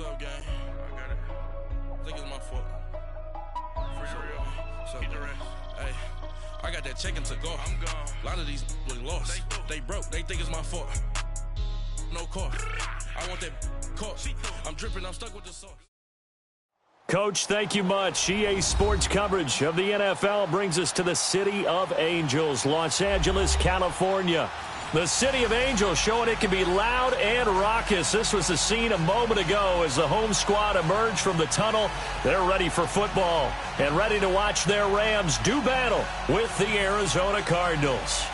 What's up, gang? I got it. I think it's my fault. For real. What's up, man? Hey, I got that chicken to go. I'm gone. A lot of these look lost. They broke. They think it's my fault. No car. I want that caught. I'm dripping. I'm stuck with the sauce. Coach, thank you much. EA Sports coverage of the NFL brings us to the City of Angels, Los Angeles, California. The City of Angels showing it can be loud and raucous. This was the scene a moment ago as the home squad emerged from the tunnel. They're ready for football and ready to watch their Rams do battle with the Arizona Cardinals.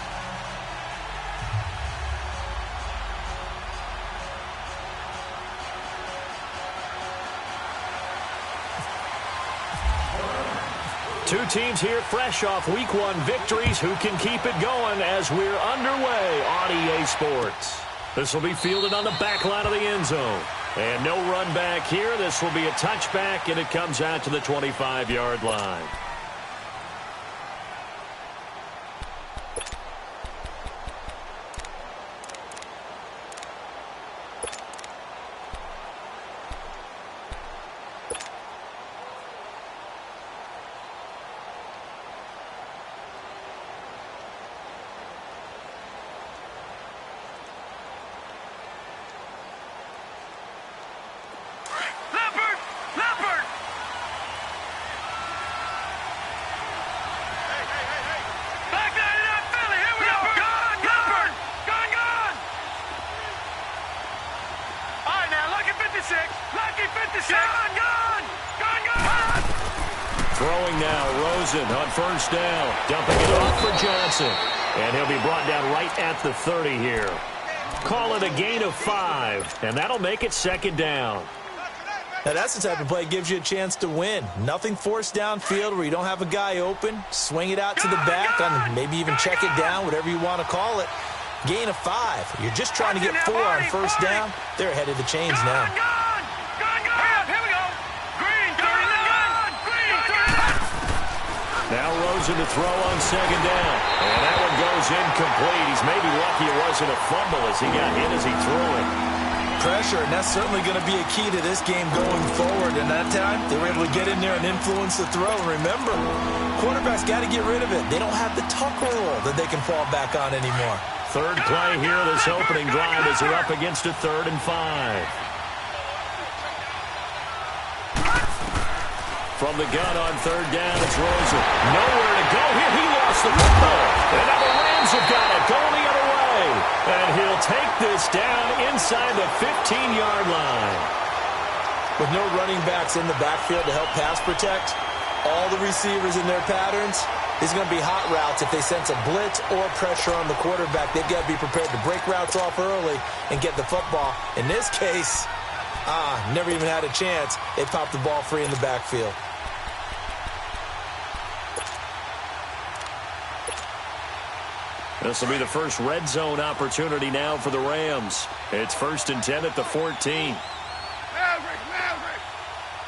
Two teams here fresh off Week 1 victories. Who can keep it going as we're underway on EA Sports? This will be fielded on the back line of the end zone. And no run back here. This will be a touchback, and it comes out to the 25-yard line. Throwing now, Rosen on first down. Dumping it off for Johnson. And he'll be brought down right at the 30 here. Call it a gain of 5, and that'll make it second down. Now that's the type of play that gives you a chance to win. Nothing forced downfield where you don't have a guy open. Swing it out to the back, and maybe even check it down, whatever you want to call it. Gain of 5. You're just trying to get 4 on first down. They're ahead of the chains now. Now Rosen to throw on second down. And that one goes incomplete. He's maybe lucky it wasn't a fumble as he got hit as he threw it. Pressure, and that's certainly going to be a key to this game going forward. And that time, they were able to get in there and influence the throw. Remember, quarterbacks got to get rid of it. They don't have the tuck rule that they can fall back on anymore. Third play here, this opening drive as they're up against a 3rd and 5. From the gun on third down, it's Rosen. Nowhere to go here. He lost the football. And now the Rams have got it going the other way. And he'll take this down inside the 15-yard line. With no running backs in the backfield to help pass protect, all the receivers in their patterns, these are going to be hot routes. If they sense a blitz or pressure on the quarterback, they've got to be prepared to break routes off early and get the football. In this case, never even had a chance. They popped the ball free in the backfield. This will be the first red zone opportunity now for the Rams. It's 1st and 10 at the 14. Maverick!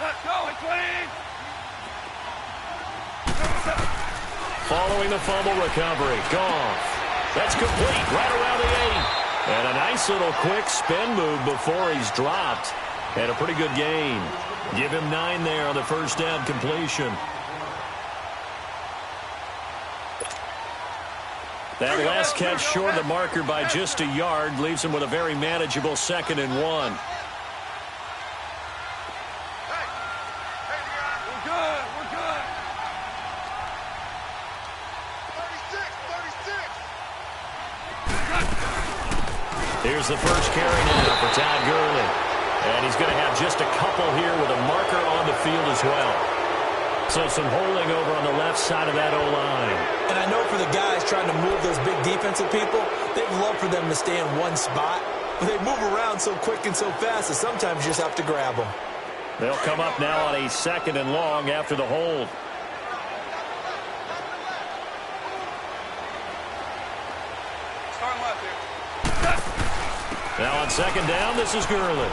Let's go, clean! Following the fumble recovery, Goff. That's complete right around the 8. And a nice little quick spin move before he's dropped. And a pretty good gain. Give him 9 there on the first down completion. That last catch short of the marker by just a yard leaves him with a very manageable 2nd and 1. We're good. 36. Here's the first carry now for Todd Gurley. And he's going to have just a couple here with a marker on the field as well. So some holding over on the left side of that O-line. And I know for the guys trying to move those big defensive people, they'd love for them to stay in one spot. But they move around so quick and so fast that sometimes you just have to grab them. They'll come up now on a 2nd and long after the hold. Start left here. Now on 2nd down, this is Gurley.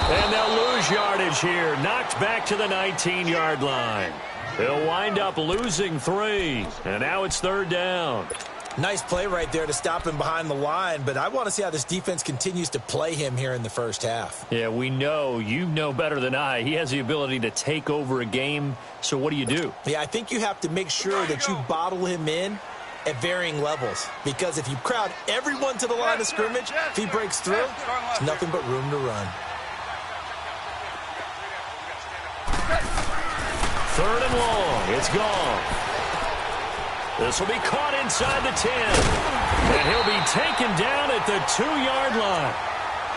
And they'll lose yardage here. Knocked back to the 19-yard line. They'll wind up losing 3. And now it's 3rd down. Nice play right there to stop him behind the line, but I want to see how this defense continues to play him here in the first half. Yeah, we know. You know better than I. He has the ability to take over a game, so what do? Yeah, I think you have to make sure that you bottle him in at varying levels, because if you crowd everyone to the line of scrimmage, if he breaks through, there's nothing but room to run. Third and long. It's gone. This will be caught inside the 10. And he'll be taken down at the 2-yard line.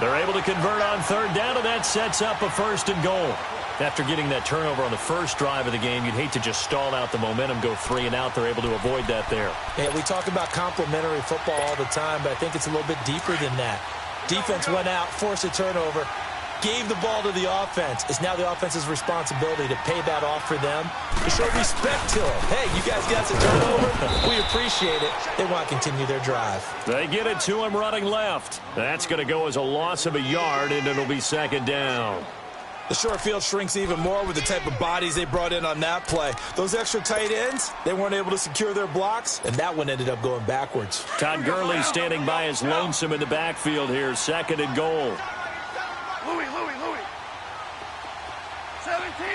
They're able to convert on third down, and that sets up a first and goal. After getting that turnover on the first drive of the game, you'd hate to just stall out the momentum, go 3 and out. They're able to avoid that there. Yeah, we talk about complementary football all the time, but I think it's a little bit deeper than that. Defense went out, forced a turnover, gave the ball to the offense. It's now the offense's responsibility to pay that off for them, to show respect to them. Hey, you guys got a turnover. We appreciate it. They want to continue their drive. They get it to him running left. That's going to go as a loss of a yard, and it'll be second down. The short field shrinks even more with the type of bodies they brought in on that play. Those extra tight ends, they weren't able to secure their blocks, and that one ended up going backwards. Todd Gurley standing by his lonesome in the backfield here, second and goal. Louis. 17.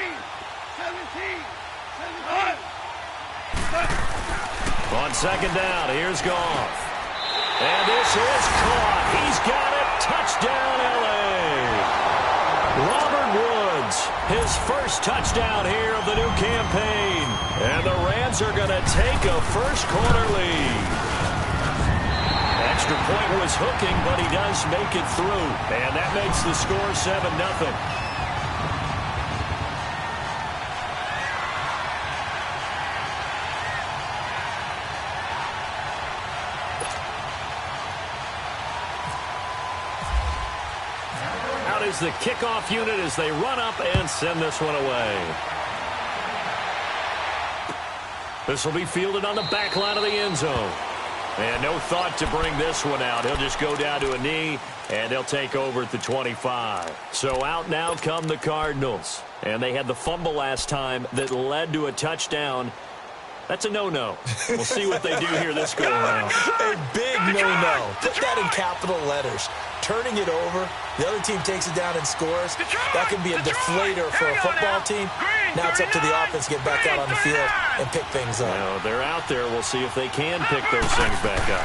On second down, here's Goff. And this is caught. He's got it. Touchdown, L.A. Robert Woods, his first touchdown here of the new campaign. And the Rams are going to take a first-quarter lead. Extra point was hooking, but he does make it through. And that makes the score 7-0. Is the kickoff unit as they run up and send this one away. This will be fielded on the back line of the end zone. And no thought to bring this one out. He'll just go down to a knee, and they'll take over at the 25. So out now come the Cardinals. And they had the fumble last time that led to a touchdown. That's a no-no. We'll see what they do here this go-around. A big no-no. Put that in capital letters. Turning it over, the other team takes it down and scores. That can be a deflator for a football team. Now it's up to the offense to get back out on the field and pick things up. Well, they're out there. We'll see if they can pick those things back up.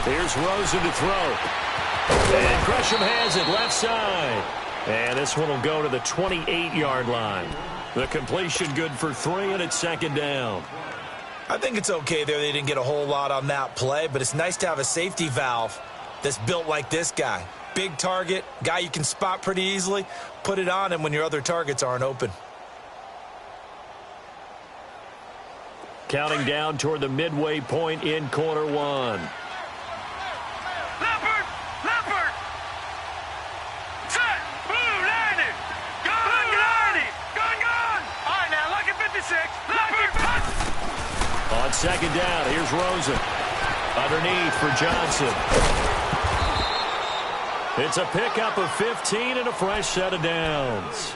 Here's Rosen to throw. And Gresham has it left side. And this one will go to the 28-yard line. The completion good for 3, and it's second down. I think it's okay there. They didn't get a whole lot on that play, but it's nice to have a safety valve that's built like this guy. Big target, guy you can spot pretty easily. Put it on him when your other targets aren't open. Counting down toward the midway point in quarter one. Leopard! Set! Blue, landed! Gun! All right, now, look at 56. Leopard, punt! On second down, here's Rosen. Underneath for Johnson. It's a pickup of 15 and a fresh set of downs.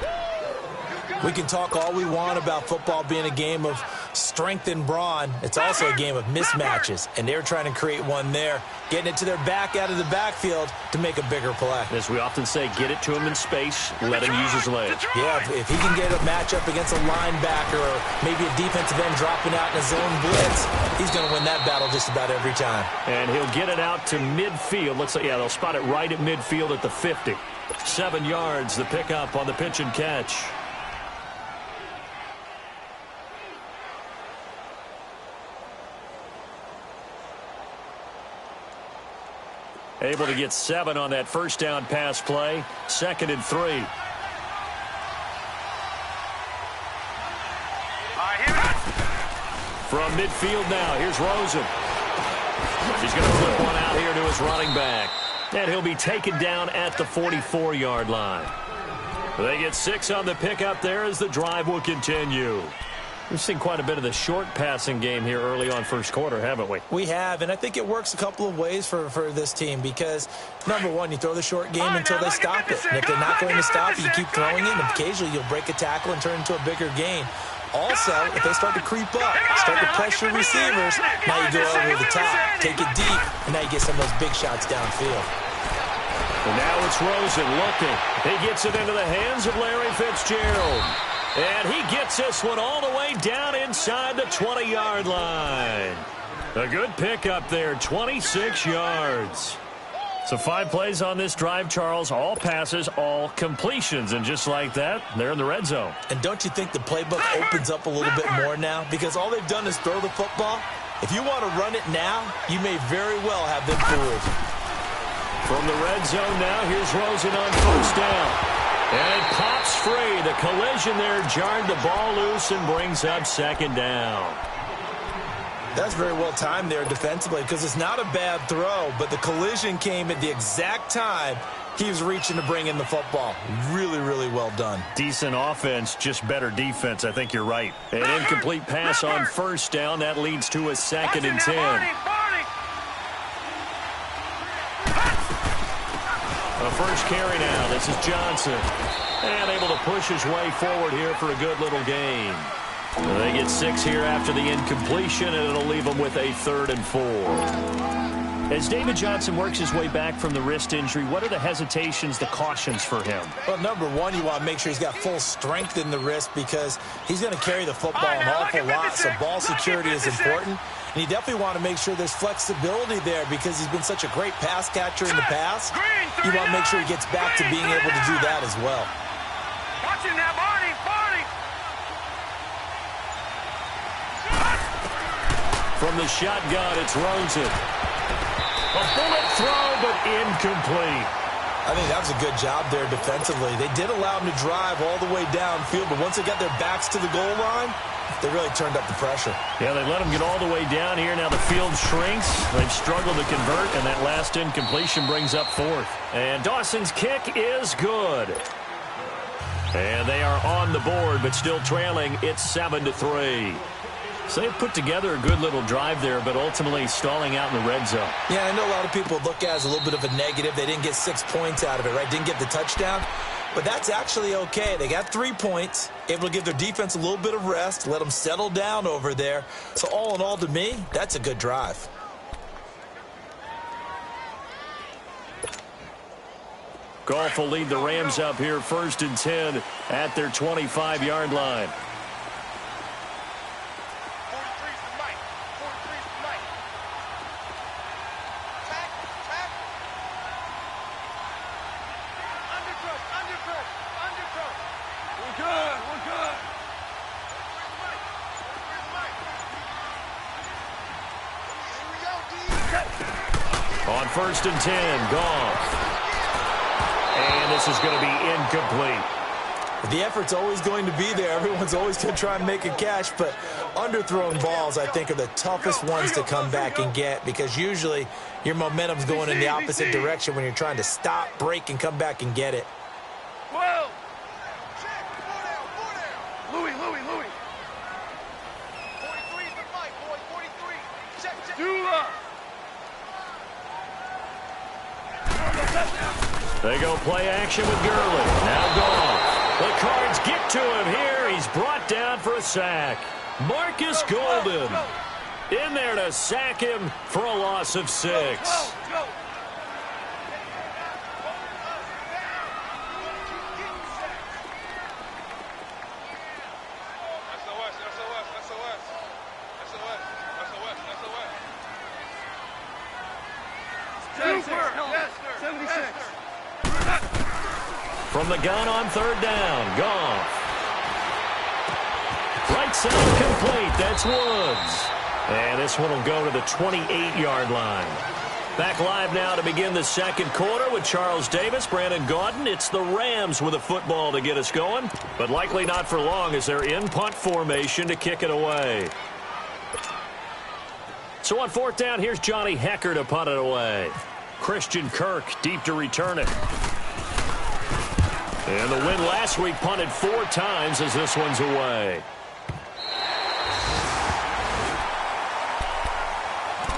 We can talk all we want about football being a game of strength and brawn. It's also a game of mismatches, and they're trying to create one there, getting it to their back out of the backfield to make a bigger play. As we often say, get it to him in space, let him use his legs. Yeah, if he can get a matchup against a linebacker or maybe a defensive end dropping out in a zone blitz, he's going to win that battle just about every time. And he'll get it out to midfield. Looks like, yeah, they'll spot it right at midfield at the 50. 7 yards, the pickup on the pitch and catch. Able to get 7 on that first down pass play. 2nd and 3. From midfield now, here's Rosen. He's going to flip one out here to his running back. And he'll be taken down at the 44-yard line. They get 6 on the pickup there as the drive will continue. We've seen quite a bit of the short passing game here early on first quarter, haven't we? We have, and I think it works a couple of ways for this team because, number one, you throw the short game until they stop it. And if they're not going to stop it, you keep throwing it, and occasionally you'll break a tackle and turn it into a bigger gain. Also, if they start to creep up, start to pressure receivers, now you go over the top, take it deep, and now you get some of those big shots downfield. And now it's Rosen looking. He gets it into the hands of Larry Fitzgerald. And he gets this one all the way down inside the 20-yard line. A good pickup there, 26 yards. So 5 plays on this drive, Charles. All passes, all completions. And just like that, they're in the red zone. And don't you think the playbook opens up a little bit more now? Because all they've done is throw the football. If you want to run it now, you may very well have them fooled. From the red zone now, here's Rosen on first down. And it pops free. The collision there jarred the ball loose and brings up second down. That's very well timed there defensively because it's not a bad throw, but the collision came at the exact time he was reaching to bring in the football. Really, really well done. Decent offense, just better defense. I think you're right. An incomplete pass on first down. That leads to a 2nd and 10. The first carry now. This is Johnson. And able to push his way forward here for a good little gain. They get 6 here after the incompletion, and it'll leave them with a 3rd and 4. As David Johnson works his way back from the wrist injury, what are the hesitations, the cautions for him? Well, number one, you want to make sure he's got full strength in the wrist because he's going to carry the football an awful lot, so ball security is important. And you definitely want to make sure there's flexibility there because he's been such a great pass catcher in the past. You want to make sure he gets back to being able to do that as well. Watching that, Barney. From the shotgun, it's Rosen. A bullet throw, but incomplete. I think that was a good job there defensively. They did allow him to drive all the way downfield, but once they got their backs to the goal line, they really turned up the pressure. Yeah, they let him get all the way down here. Now the field shrinks. They've struggled to convert, and that last incompletion brings up 4th. And Dawson's kick is good. And they are on the board, but still trailing. It's 7-3. So they've put together a good little drive there, but ultimately stalling out in the red zone. Yeah, I know a lot of people look at it as a little bit of a negative. They didn't get 6 points out of it, right? Didn't get the touchdown. But that's actually okay. They got 3 points, able to give their defense a little bit of rest, let them settle down over there. So all in all, to me, that's a good drive. Goff will lead the Rams up here 1st and 10 at their 25-yard line. On 1st and 10, Goff. And this is going to be incomplete. The effort's always going to be there. Everyone's always going to try and make a catch, but underthrown balls, I think, are the toughest ones to come back and get because usually your momentum's going in the opposite direction when you're trying to stop, break, and come back and get it. Whoa! Louis. 43 is the mic, boy. 43. Check. Dula. They go play action with Gurley. Now Goff. The Cards get to him here. He's brought down for a sack. Marcus Golden in there to sack him for a loss of 6. From the gun on 3rd down, Goff. Right side complete. That's Woods. And this one will go to the 28-yard line. Back live now to begin the 2nd quarter with Charles Davis, Brandon Gaudin. It's the Rams with a football to get us going, but likely not for long as they're in punt formation to kick it away. So on 4th down, here's Johnny Hecker to punt it away. Christian Kirk deep to return it. And the win last week punted 4 times as this one's away.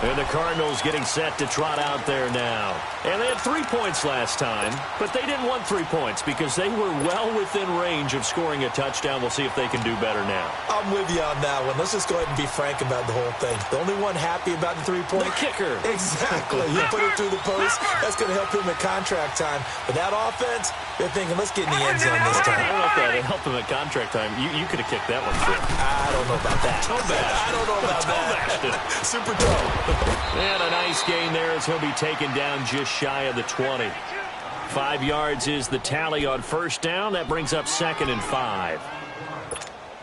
And the Cardinals getting set to trot out there now. And they had 3 points last time, but they didn't want 3 points because they were well within range of scoring a touchdown. We'll see if they can do better now. I'm with you on that one. Let's just go ahead and be frank about the whole thing. The only one happy about the 3-point? The kicker. Exactly. He put it through the post. That's going to help him at contract time. But that offense, they're thinking, let's get in the end zone this time. I don't know if that helped him at contract time. You could have kicked that one through. I don't know about that. I don't know about that. Super toe. And a nice gain there as he'll be taken down just shy of the 20. 5 yards is the tally on first down. That brings up 2nd and 5.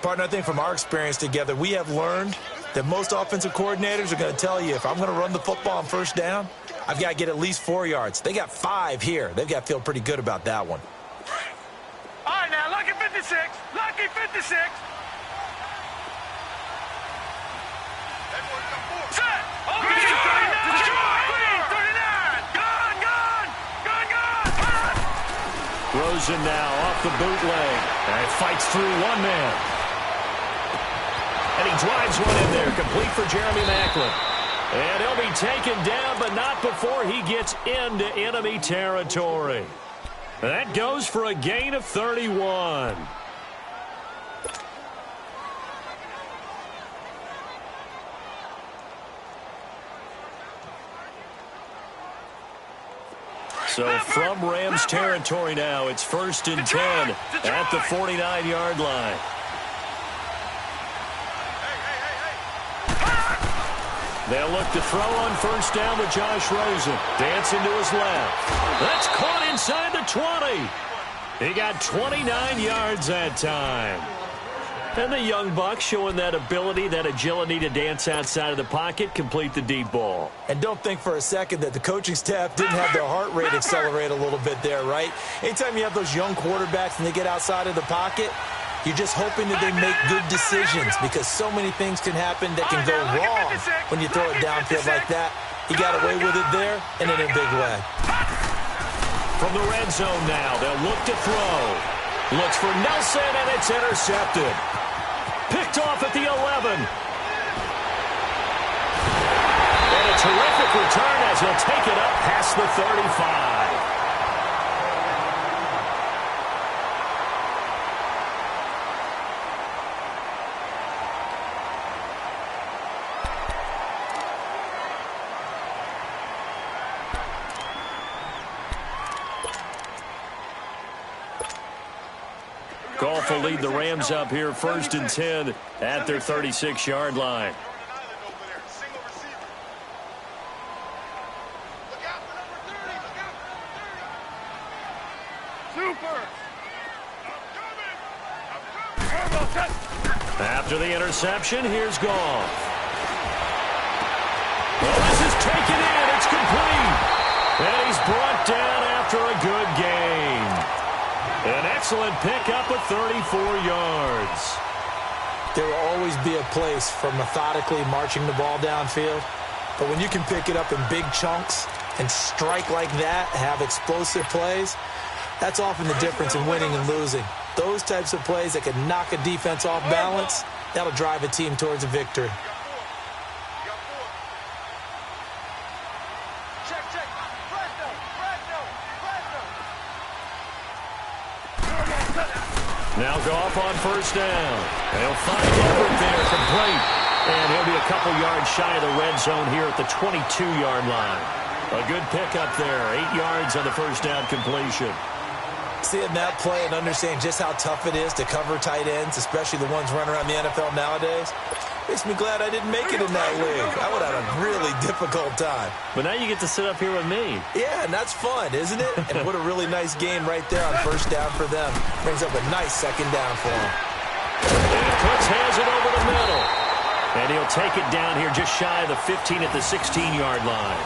Partner, I think from our experience together, we have learned that most offensive coordinators are going to tell you, if I'm going to run the football on first down, I've got to get at least 4 yards. They got 5 here. They've got to feel pretty good about that one. All right, now, lucky 56. Lucky 56. Set. Okay. 39. Rosen now off the bootleg. And fights through one man. And he drives one in there, complete for Jeremy Maclin. And he'll be taken down, but not before he gets into enemy territory. That goes for a gain of 31. So from Rams territory now, it's 1st and 10 at the 49-yard line. They'll look to throw on first down with Josh Rosen. Dancing to his left. That's caught inside the 20. He got 29 yards that time. And the young buck showing that ability, that agility to dance outside of the pocket, complete the deep ball. And don't think for a second that the coaching staff didn't have their heart rate accelerate a little bit there, right? Anytime you have those young quarterbacks and they get outside of the pocket, you're just hoping that they make good decisions because so many things can happen that can go wrong when you throw it downfield like that. He got away with it there and in a big way. From the red zone now, they'll look to throw. Looks for Nelson, and it's intercepted. Picked off at the 11. And a terrific return as he'll take it up past the 35. Goff will lead the Rams up here 1st and 10 at their 36-yard line. After the interception, here's Goff. Well, this is taken in. It's complete. And he's brought down after a good gain. An excellent pickup of 34 yards. There will always be a place for methodically marching the ball downfield. But when you can pick it up in big chunks and strike like that, have explosive plays, that's often the difference in winning and losing. Those types of plays that can knock a defense off balance, that'll drive a team towards a victory. Now Goff on first down. They'll find Everett there, complete. And he'll be a couple yards shy of the red zone here at the 22-yard line. A good pickup there. 8 yards on the first down completion. Seeing that play and understanding just how tough it is to cover tight ends, especially the ones running around the NFL nowadays, makes me glad I didn't make it in that league. I would have had a really difficult time. But now you get to sit up here with me. Yeah, and that's fun, isn't it? And what a really nice game right there on first down for them. Brings up a nice second down for them. And Cooks has it over the middle. And he'll take it down here just shy of the 15 at the 16-yard line.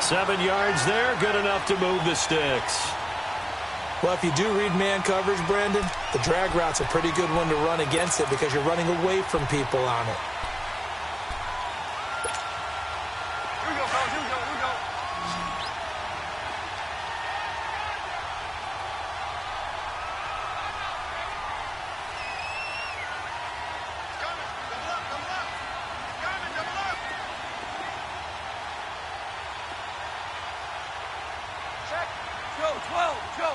7 yards there, good enough to move the sticks. Well, if you do read man coverage, Brandon, the drag route's a pretty good one to run against it because you're running away from people on it. Here we go, fellas. Here we go. Here we go. Coming. Double up. Double up. Coming. Double up. Go, 12, go.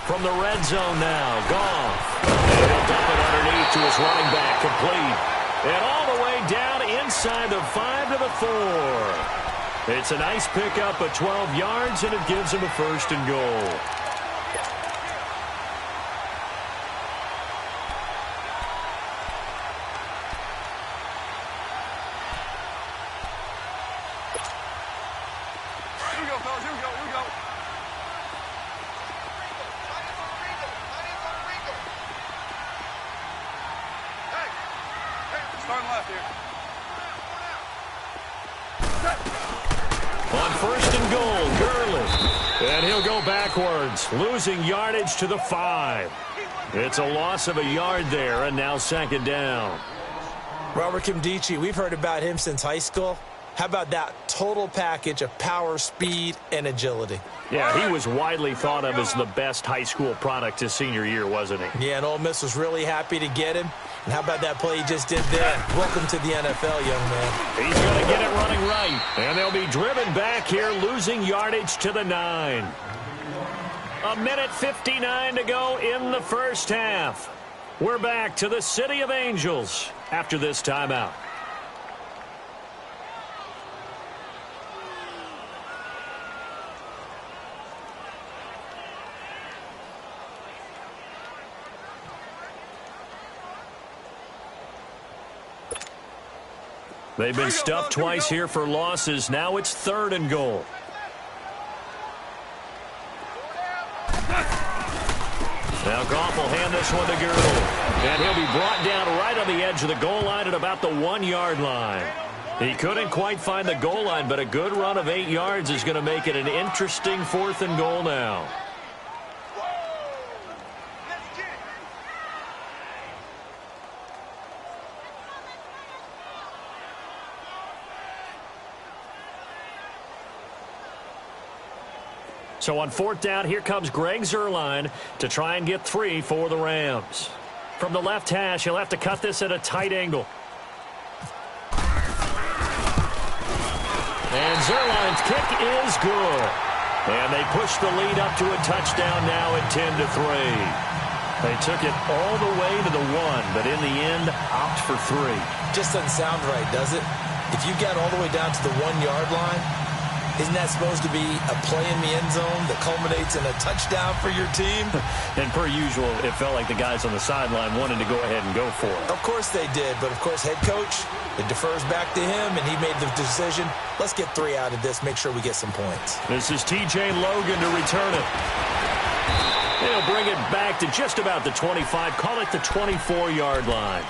From the red zone now, Goff. And he'll dump it underneath to his running back, complete. And all the way down inside the 5 to the 4. It's a nice pickup of 12 yards, and it gives him a 1st and goal. Here we go, fellas, here we go, here we go. Starting left here. On 1st and goal, Gurley. And he'll go backwards, losing yardage to the 5. It's a loss of a yard there, and now 2nd down. Robert Kimdichie, we've heard about him since high school. How about that total package of power, speed, and agility? Yeah, he was widely thought of as the best high school product his senior year, wasn't he? Yeah, and Ole Miss was really happy to get him. And how about that play he just did there? Welcome to the NFL, young man. He's going to get it running right. And they'll be driven back here, losing yardage to the 9. 1:59 to go in the first half. We're back to the City of Angels after this timeout. They've been stuffed twice here for losses. Now it's 3rd and goal. Now Goff will hand this one to Gurley. And he'll be brought down right on the edge of the goal line at about the 1-yard line. He couldn't quite find the goal line, but a good run of 8 yards is going to make it an interesting 4th and goal now. So on 4th down, here comes Greg Zuerlein to try and get 3 for the Rams. From the left hash, he'll have to cut this at a tight angle. And Zuerlein's kick is good. And they push the lead up to a touchdown now at 10-3. They took it all the way to the 1, but in the end, opt for 3. Just doesn't sound right, does it? If you get all the way down to the 1-yard line, isn't that supposed to be a play in the end zone that culminates in a touchdown for your team? And per usual, it felt like the guys on the sideline wanted to go ahead and go for it. Of course they did, but of course head coach, it defers back to him, and he made the decision, let's get 3 out of this, make sure we get some points. This is T.J. Logan to return it. He'll bring it back to just about the 25, call it the 24-yard line.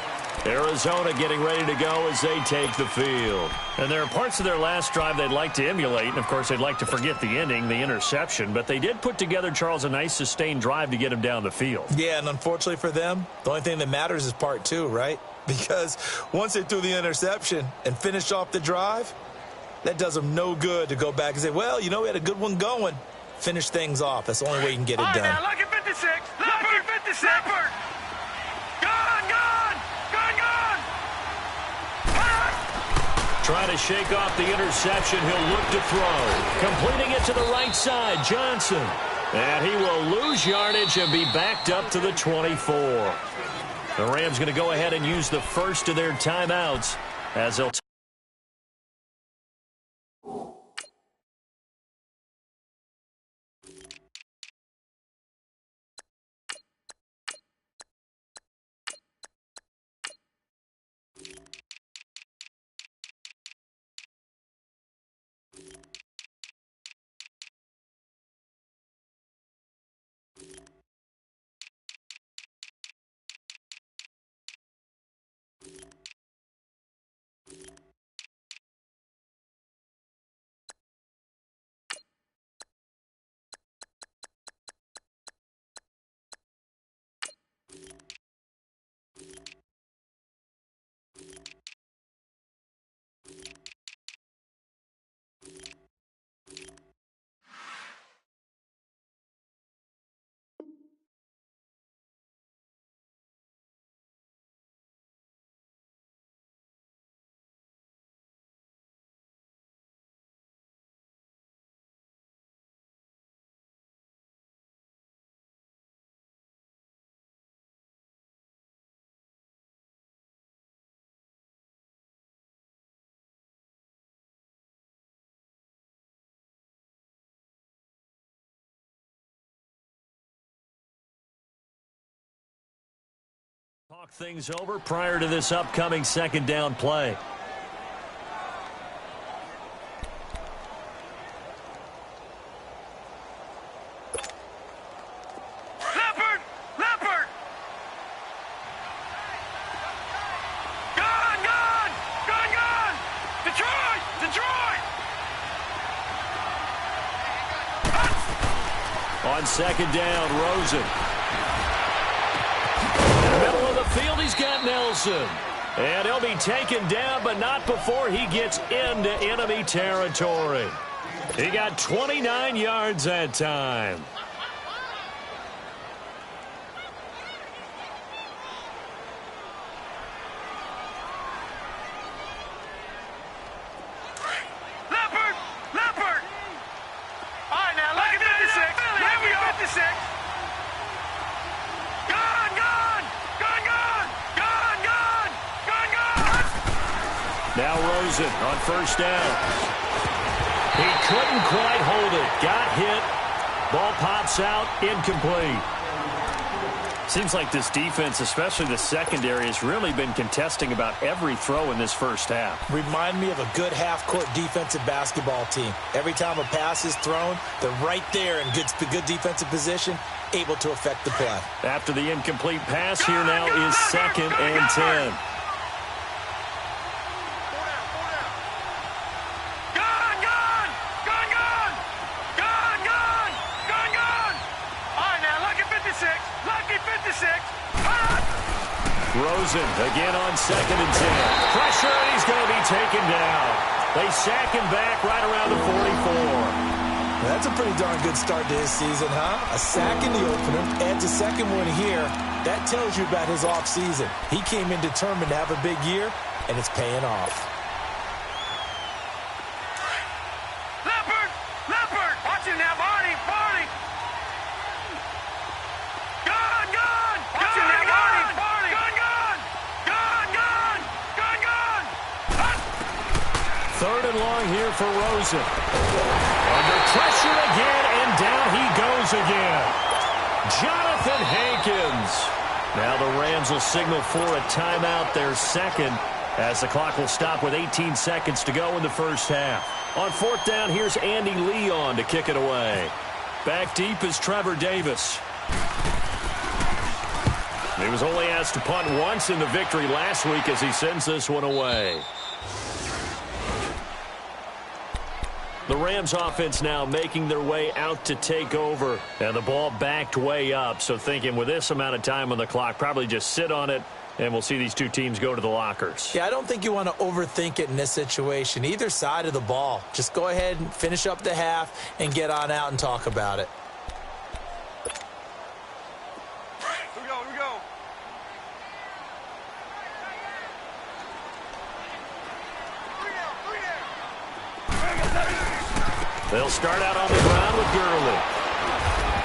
Arizona getting ready to go as they take the field. And there are parts of their last drive they'd like to emulate, and of course they'd like to forget the ending, the interception, but they did put together, Charles, a nice sustained drive to get him down the field. Yeah, and unfortunately for them, the only thing that matters is part 2, right? Because once they threw the interception and finished off the drive, that does them no good to go back and say, well, you know, we had a good one going. Finish things off. That's the only way you can get it done. Now, lucky 56. Lucky 56. Leopard. Gone, gone. Gone, gone. Trying to shake off the interception. He'll look to throw. Completing it to the right side, Johnson. And he will lose yardage and be backed up to the 24. The Rams going to go ahead and use the first of their timeouts as they'll Talk things over prior to this upcoming second down play. Leopard! Gone! Detroit! On second down, Rosen. In the middle of the field, he's got Nelson. And he'll be taken down, but not before he gets into enemy territory. He got 29 yards that time. Leopard! All right, now, look at 56. Here we go. 56. Gone! Now Rosen on first down. He couldn't quite hold it. Got hit. Ball pops out. Incomplete. Seems like this defense, especially the secondary, has really been contesting about every throw in this first half. Remind me of a good half-court defensive basketball team. Every time a pass is thrown, they're right there in good defensive position, able to affect the play. After the incomplete pass, here now is second and 10. Rosen again on second and 10. Pressure, and he's going to be taken down. They sack him back right around the 44. That's a pretty darn good start to his season, huh? A sack in the opener, adds a second one here. That tells you about his offseason. He came in determined to have a big year, and it's paying off. Leopard! Watch him now, Barney! Third and long here for Rosen. Under pressure again, and down he goes again. Jonathan Hankins. Now the Rams will signal for a timeout, their second, as the clock will stop with 18 seconds to go in the first half. On fourth down, here's Andy Leon to kick it away. Back deep is Trevor Davis. He was only asked to punt once in the victory last week as he sends this one away. The Rams offense now making their way out to take over. And the ball backed way up. So thinking with this amount of time on the clock, probably just sit on it, and we'll see these two teams go to the lockers. Yeah, I don't think you want to overthink it in this situation. Either side of the ball. Just go ahead and finish up the half and get on out and talk about it. Here we go. They'll start out on the ground with Gurley.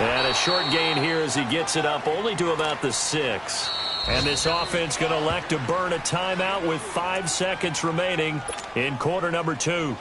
And a short gain here as he gets it up only to about the 6. And this offense going to elect to burn a timeout with 5 seconds remaining in quarter number 2.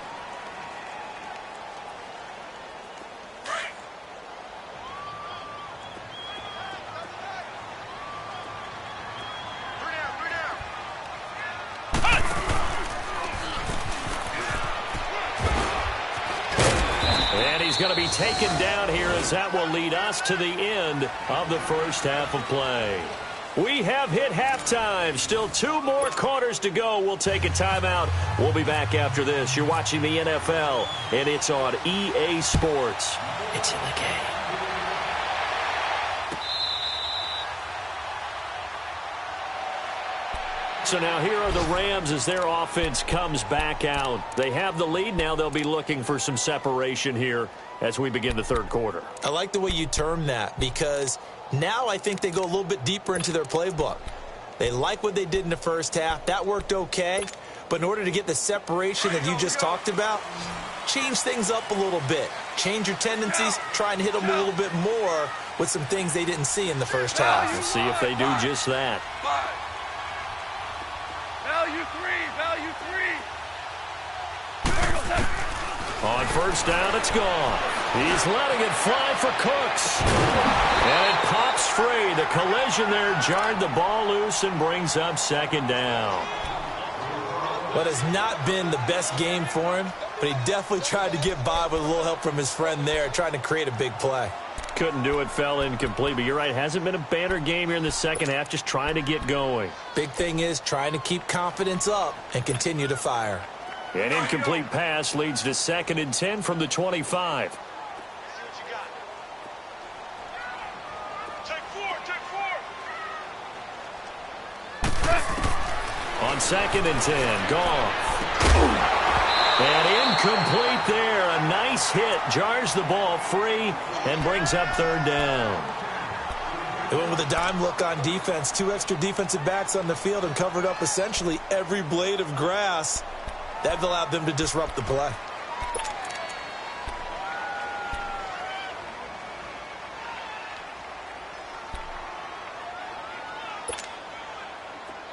He's going to be taken down here as that will lead us to the end of the first half of play. We have hit halftime. Still 2 more quarters to go. We'll take a timeout. We'll be back after this. You're watching the NFL, and it's on EA Sports. It's in the game. So now here are the Rams as their offense comes back out. They have the lead. Now they'll be looking for some separation here as we begin the third quarter. I like the way you term that because now I think they go a little bit deeper into their playbook. They like what they did in the first half. That worked okay. But in order to get the separation that you just talked about, change things up a little bit. Change your tendencies. Try and hit them a little bit more with some things they didn't see in the first half. We'll see if they do just that. Value three. On first down, it's gone. He's letting it fly for Cooks. And it pops free. The collision there jarred the ball loose and brings up second down. What has not been the best game for him, but he definitely tried to get by with a little help from his friend there, trying to create a big play. Couldn't do it, fell incomplete, but you're right, hasn't been a banner game here in the second half, just trying to get going. Big thing is trying to keep confidence up and continue to fire. An incomplete pass leads to 2nd and 10 from the 25. On 2nd and 10, Goff. And incomplete there. A nice hit. Jars the ball free and brings up 3rd down. They went with a dime look on defense. 2 extra defensive backs on the field and covered up essentially every blade of grass. That allowed them to disrupt the play.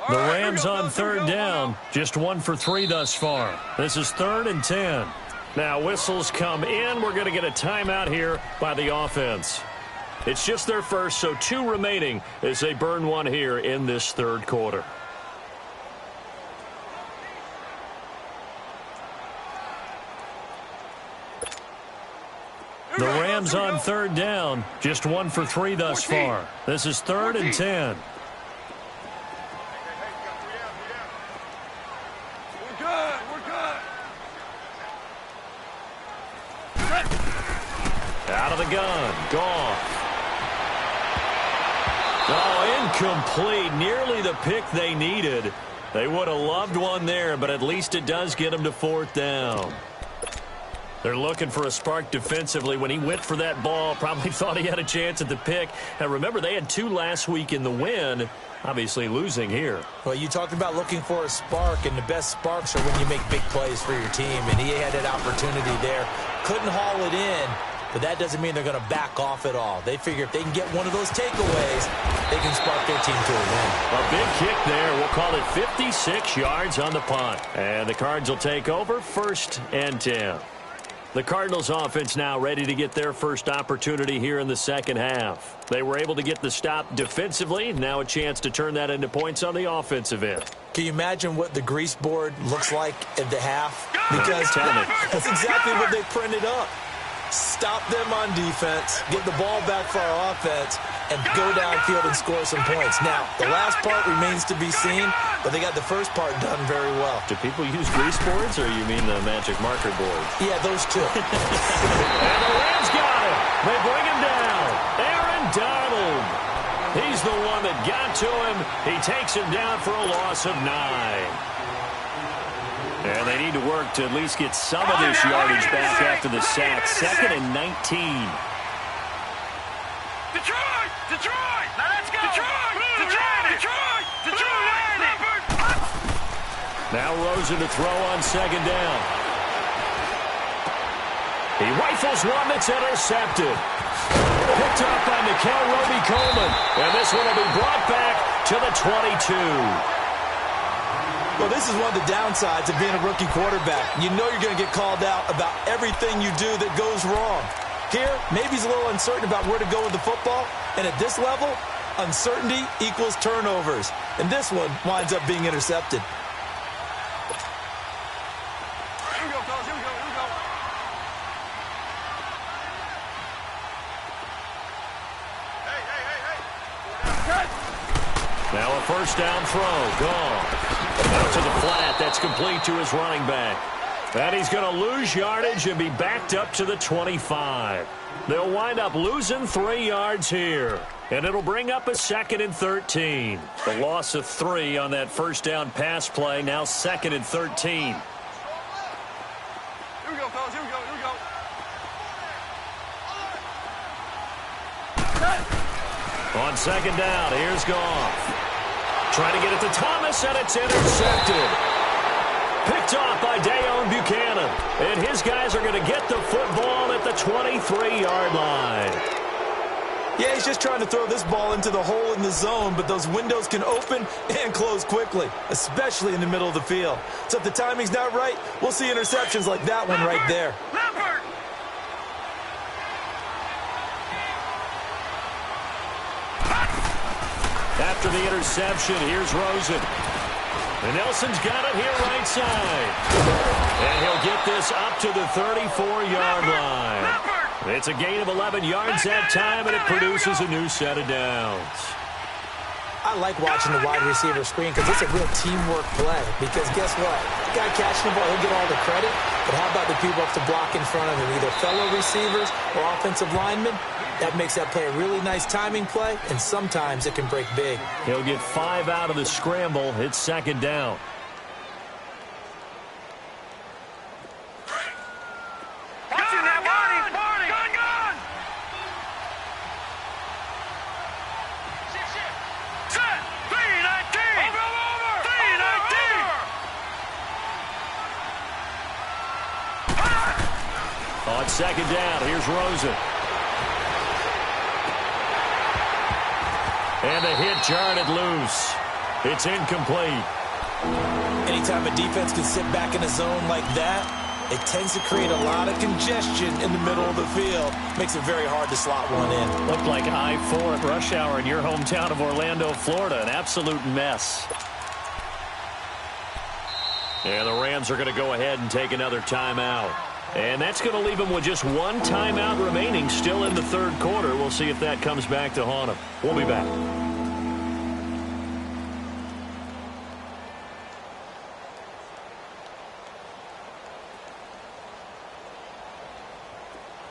The Rams on 3rd down, just 1 for 3 thus far. This is 3rd and 10. Now whistles come in. We're going to get a timeout here by the offense. It's just their first, so 2 remaining as they burn 1 here in this 3rd quarter. The Rams on 3rd down, just 1 for 3 thus far. This is 3rd and 10. Out of the gun, Goff. Oh, incomplete. Nearly the pick they needed. They would have loved one there, but at least it does get them to 4th down. They're looking for a spark defensively. When he went for that ball, probably thought he had a chance at the pick. And remember, they had 2 last week in the win, obviously losing here. Well, you talked about looking for a spark, and the best sparks are when you make big plays for your team, and he had that opportunity there. Couldn't haul it in, but that doesn't mean they're going to back off at all. They figure if they can get one of those takeaways, they can spark their team to a win. A big kick there. We'll call it 56 yards on the punt. And the Cards will take over 1st and 10. The Cardinals offense now ready to get their first opportunity here in the second half. They were able to get the stop defensively. Now a chance to turn that into points on the offensive end. Can you imagine what the grease board looks like at the half? Because that's exactly what they printed up. Stop them on defense, get the ball back for our offense, and go downfield and score some points. Now, the last part remains to be seen, but they got the first part done very well. Do people use grease boards, or you mean the magic marker board? Yeah, those 2. And the Rams got him. They bring him down. Aaron Donald. He's the one that got to him. He takes him down for a loss of 9. And they need to work to at least get some of this yardage back after the sack. 2nd and 19. Detroit! Detroit! Now let's go! Detroit! Detroit! Detroit! Detroit! Now Rosen to throw on 2nd down. He rifles one that's intercepted. Picked up by Nikel Roby-Coleman. And this one will be brought back to the 22. Well, this is one of the downsides of being a rookie quarterback. You know you're going to get called out about everything you do that goes wrong. Here, maybe he's a little uncertain about where to go with the football. And at this level, uncertainty equals turnovers. And this one winds up being intercepted. Here we go, fellas. Here we go. Here we go. Hey. Now a 1st down throw. Gone. Out to the flat. That's complete to his running back. And he's going to lose yardage and be backed up to the 25. They'll wind up losing 3 yards here. And it'll bring up a 2nd and 13. The loss of 3 on that 1st down pass play. Now 2nd and 13. Here we go, fellas. Here we go. Here we go. On 2nd down, here's Goff. Trying to get it to Thomas, and it's intercepted. Picked off by Dayon Buchanan. And his guys are going to get the football at the 23-yard line. Yeah, he's just trying to throw this ball into the hole in the zone, but those windows can open and close quickly, especially in the middle of the field. So if the timing's not right, we'll see interceptions like that one right there. after the interception. Here's Rosen. And Nelson's got it here right side. And he'll get this up to the 34-yard line. It's a gain of 11 yards that time, and it produces a new set of downs. I like watching the wide receiver screen because it's a real teamwork play. Because guess what? The guy catching the ball, he'll get all the credit. But how about the people up to block in front of him, either fellow receivers or offensive linemen? That makes that play a really nice timing play, and sometimes it can break big. He'll get 5 out of the scramble. It's second down. Watching that warning. Gun. Set. 3-19. Over. 3-19. On second down, here's Rosen. And the hit jarred it loose. It's incomplete. Anytime a defense can sit back in a zone like that, it tends to create a lot of congestion in the middle of the field. Makes it very hard to slot one in. Looked like I-4 at rush hour in your hometown of Orlando, Florida. An absolute mess. And the Rams are going to go ahead and take another timeout. And that's going to leave them with just one timeout remaining still in the third quarter. We'll see if that comes back to haunt them. We'll be back.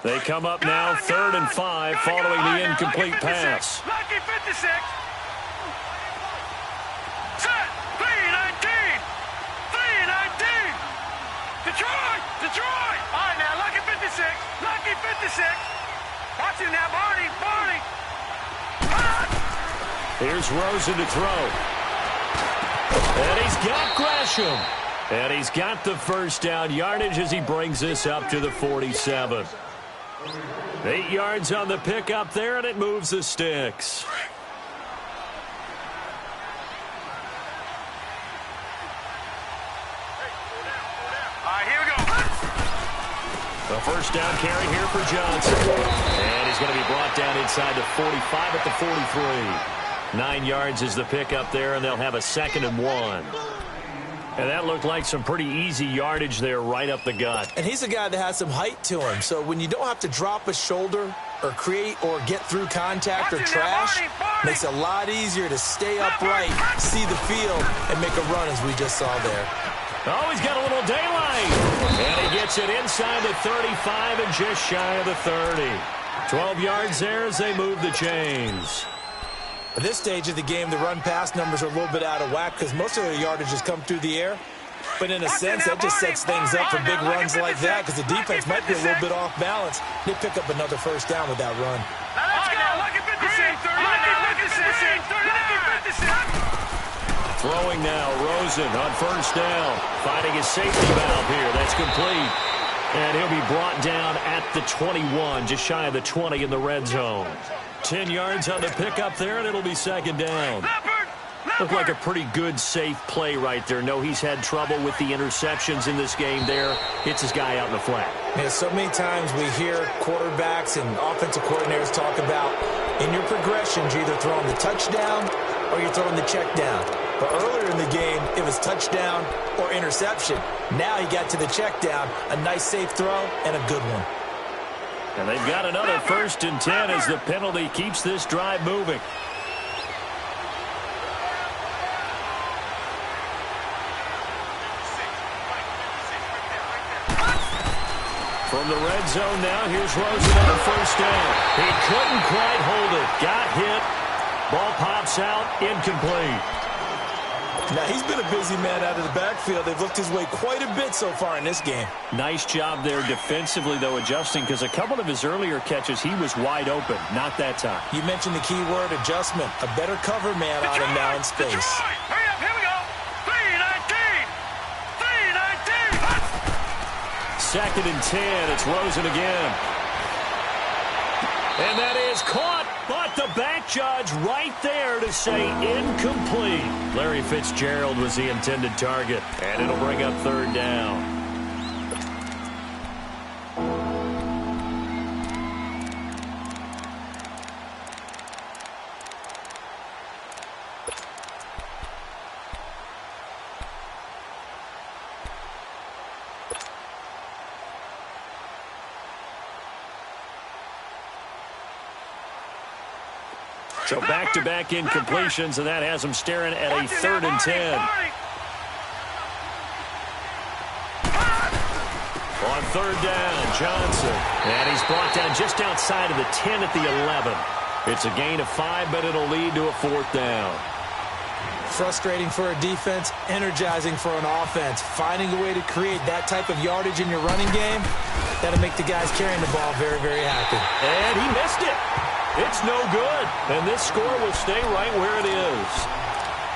They come up now, 3rd and 5, following the incomplete pass. Lucky 56. Set. 3-19. Detroit. All right, now, Lucky 56. Watching that, Barney. Here's Rosen to throw. And he's got Gresham. And he's got the first down yardage as he brings this up to the 47. 8 yards on the pickup there, and it moves the sticks. The first down carry here for Johnson. And he's going to be brought down inside the 45 at the 43. 9 yards is the pickup there, and they'll have a 2nd and 1. And that looked like some pretty easy yardage there right up the gut. And he's a guy that has some height to him. So when you don't have to drop a shoulder or create or get through contact or trash, makes it a lot easier to stay upright, see the field, and make a run as we just saw there. Oh, he's got a little daylight. And he gets it inside the 35 and just shy of the 30. 12 yards there as they move the chains. At this stage of the game, the run-pass numbers are a little bit out of whack because most of their yardage has come through the air. But in a sense, that just sets things up for big runs like that because the defense might be a little bit off balance. They pick up another first down with that run. Let's go. Lucky 56. Throwing now, Rosen on first down. Finding his safety valve here. That's complete. And he'll be brought down at the 21, just shy of the 20 in the red zone. 10 yards on the pickup there, and it'll be second down. Looked like a pretty good, safe play right there. No, he's had trouble with the interceptions in this game there. Hits his guy out in the flat. Yeah, so many times we hear quarterbacks and offensive coordinators talk about in your progressions, you're either throwing the touchdown or you're throwing the check down. But earlier in the game, it was touchdown or interception. Now he got to the check down, a nice safe throw, and a good one. And they've got another 1st and 10 as the penalty keeps this drive moving. From the red zone now, here's Rosen on the first down. He couldn't quite hold it. Got hit. Ball pops out, incomplete. Now, he's been a busy man out of the backfield. They've looked his way quite a bit so far in this game. Nice job there defensively, though, adjusting, because a couple of his earlier catches, he was wide open. Not that time. You mentioned the key word, adjustment. A better cover man on him now in space. Hurry up, here we go. 3-19. 2nd and 10. It's Rosen again. And that is caught, but the back judge right there to say incomplete. Larry Fitzgerald was the intended target, and it'll bring up 3rd down. So back-to-back incompletions, and that has them staring at a 3rd and 10. On 3rd down, Johnson. And he's brought down just outside of the 10 at the 11. It's a gain of 5, but it'll lead to a 4th down. Frustrating for a defense, energizing for an offense. Finding a way to create that type of yardage in your running game, that'll make the guys carrying the ball very, very happy. And he missed it. It's no good. And this score will stay right where it is.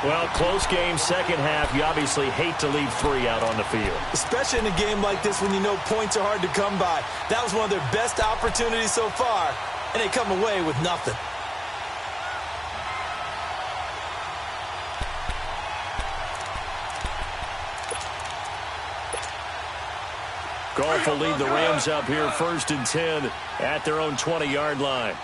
Well, close game, second half. You obviously hate to leave 3 out on the field. Especially in a game like this when you know points are hard to come by. That was one of their best opportunities so far, and they come away with nothing. Goff will lead the Rams up here 1st and 10 at their own 20-yard line.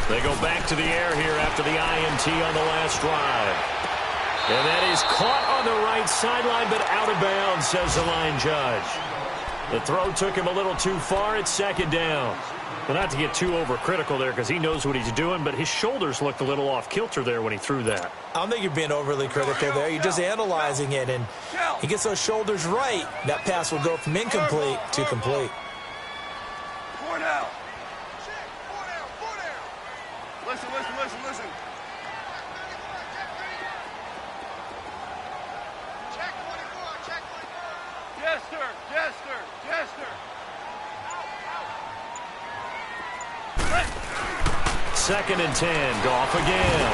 They go back to the air here after the INT on the last drive. And that is caught on the right sideline, but out of bounds, says the line judge. The throw took him a little too far. It's 2nd down. Well, not to get too overcritical there because he knows what he's doing, but his shoulders looked a little off kilter there when he threw that. I don't think you're being overly critical there. You're just analyzing it, and he gets those shoulders right. That pass will go from incomplete to complete. 4 down. Listen, listen, listen, listen. Check 24, check 24. Jester, Jester, Jester. 2nd and 10, Goff again.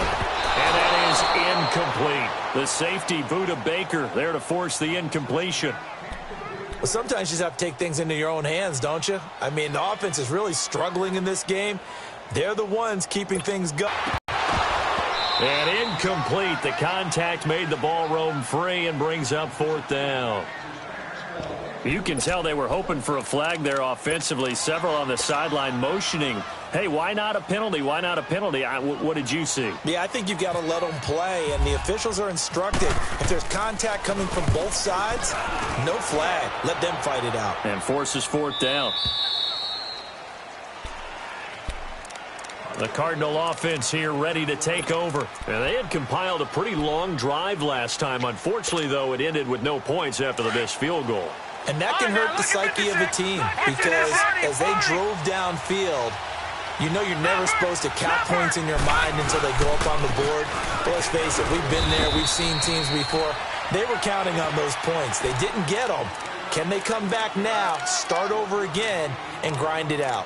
And that is incomplete. The safety, Buda Baker, there to force the incompletion. Well, sometimes you just have to take things into your own hands, don't you? I mean, the offense is really struggling in this game. They're the ones keeping things going. And incomplete. The contact made the ball roam free and brings up 4th down. You can tell they were hoping for a flag there offensively. Several on the sideline motioning. Hey, why not a penalty? Why not a penalty? What did you see? Yeah, I think you've got to let them play, and the officials are instructed. If there's contact coming from both sides, no flag. Let them fight it out. And forces 4th down. The Cardinal offense here ready to take over. And they had compiled a pretty long drive last time. Unfortunately, though, it ended with no points after the missed field goal. And that can hurt the psyche of a team because as they drove downfield, you know you're never supposed to count points in your mind until they go up on the board. But let's face it, we've been there. We've seen teams before. They were counting on those points. They didn't get them. Can they come back now, start over again, and grind it out?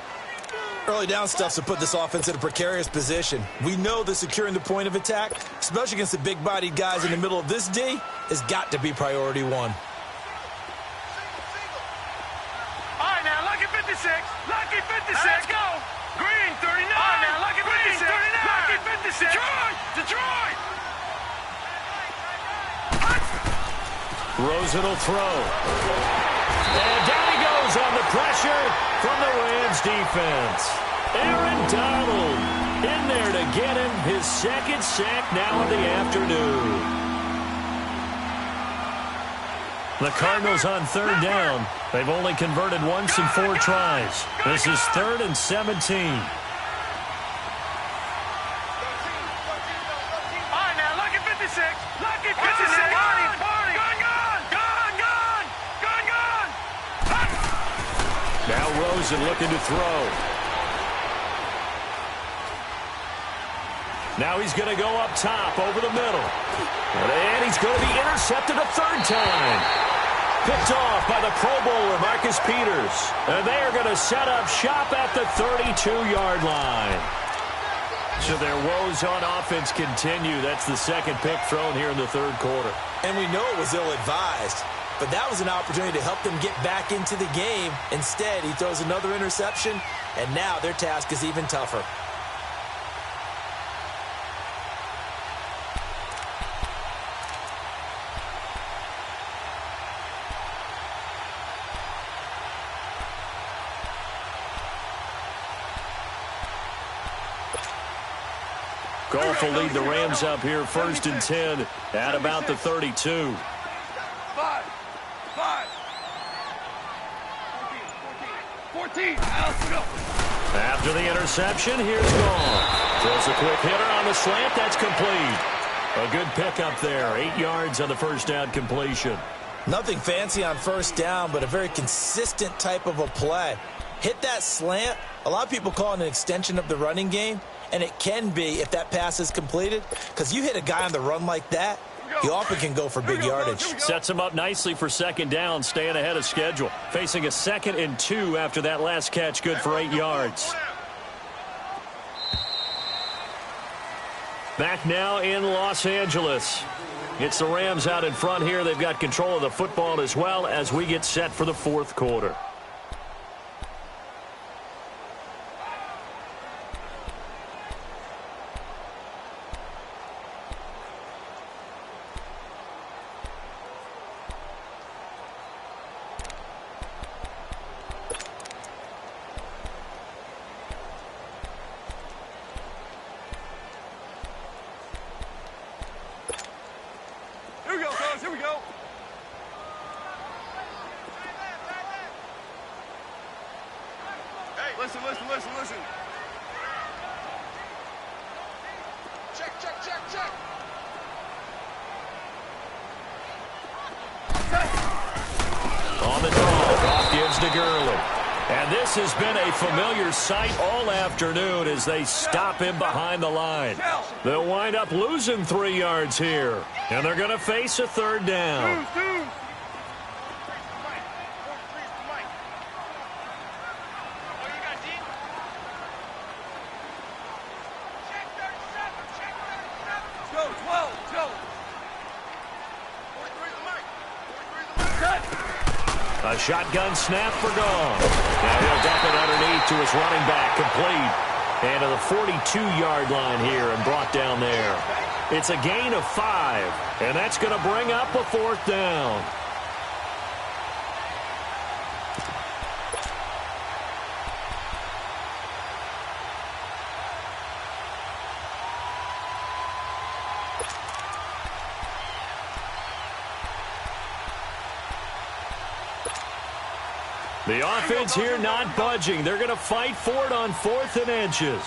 Early down stuff's to put this offense in a precarious position. We know that securing the point of attack, especially against the big-bodied guys in the middle of this D, has got to be priority 1. All right, now, Lucky 56. Lucky 56. Let's go. Green, 39. All right, now, Lucky 56. 39. Lucky 56. Detroit. Detroit. Rosen will throw. And down he goes on the pressure from the Rams defense. Aaron Donald in there to get him his 2nd sack now of the afternoon. The Cardinals on 3rd down. They've only converted once in 4 tries. This is 3rd and 17. All right, now, Lucky 56. Lucky 56. Gun, gun, gun, gun, gun, gun. Now Rosen looking to throw. Now he's going to go up top over the middle. And he's going to be intercepted a 3rd time. Picked off by the Pro Bowler, Marcus Peters. And they are going to set up shop at the 32-yard line. So their woes on offense continue. That's the 2nd pick thrown here in the 3rd quarter. And we know it was ill-advised, but that was an opportunity to help them get back into the game. Instead, he throws another interception, and now their task is even tougher. Goff will lead the Rams up here 1st and 10 at about the 32. 5. 14. Let's go. After the interception, here's Goff. Throws a quick hitter on the slant. That's complete. A good pickup there. 8 yards on the first down completion. Nothing fancy on first down, but a very consistent type of a play. Hit that slant. A lot of people call it an extension of the running game, and it can be if that pass is completed, because you hit a guy on the run like that, he often can go for big yardage. Sets him up nicely for second down, staying ahead of schedule. Facing a 2nd and 2 after that last catch, good for 8 yards. Back now in Los Angeles. It's the Rams out in front here. They've got control of the football as well as we get set for the fourth quarter. Here we go. Hey, listen. Check. On the draw, Goff gives to Gurley. And this has been a familiar sight all afternoon as they stop him behind the line. They'll wind up losing 3 yards here. And they're going to face a third down. A shotgun snap for Goff. Now he'll dump it underneath to his running back, complete. And to the 42-yard line here and brought down there. It's a gain of 5, and that's going to bring up a fourth down. The offense here not budging. They're going to fight for it on 4th and inches.